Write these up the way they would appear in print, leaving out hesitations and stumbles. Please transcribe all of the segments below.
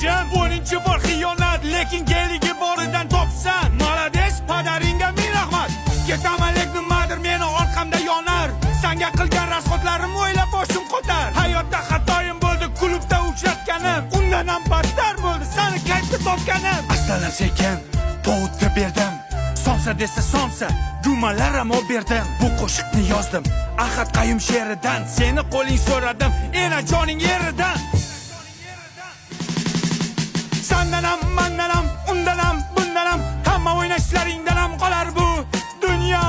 najm 10-chi bor xiyonat, lekin geligi boridan topsan. Malades, padaringga ming rahmat. Ketaman lek nimadir meni orqamda yonar. Senga qilgan rasxotlarim o'ylab boshim qotar. Hayotda xatoyim bo'ldi, klubda uchratganim. Undan ham battar bo'ldi, seni qaytib topganim. Astalan sekin povutga berdim. Somsa desa somsa, gumalar ham berdim. Bu qo'shiqni yozdim Ahad Qayum she'ridan. Seni qo'ling so'radim, ena joning yeridan. Sendan ham, mendan ham, undan ham, bundan ham, hamma o'ynashlaringdan ham qolar bu dunyo.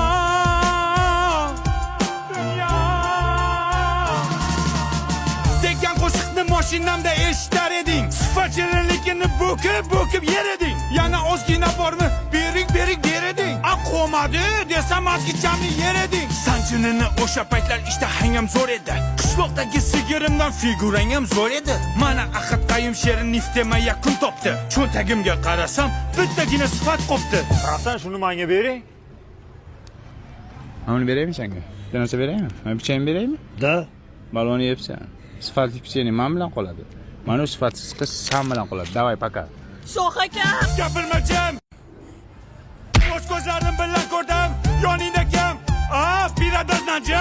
Degan qo'shiqni mashinamda eshitar eding. Sifatchilikni bo'kib yer eding. Yana ozgina bormi? Bering ber eding. Aqomadi desam azgichamni yer eding. Sanjinini o'sha paytlar ishtahang ham zo'r edi. Qishloqdagi sigirimdan figurang ham zo'r edi. Mana Ahad Qayum she'ri niftema yakun topdi. Cho'ntagimga qarasam, bittagina sifat qopti. Hasan shuni menga bering. Uni beraymi senga? Bir narsa beraymi? Men pichayni beraymi? Da. Balonni yebsan. Sifatli pichayni men bilan qoladi. Mana shu sifatsiz qiz sen bilan qoladi. Davay paka. Shoh aka. Gapirma jim. O'z ko'zlarim bilan ko'rdim, yoningda kim? Biradar Najm.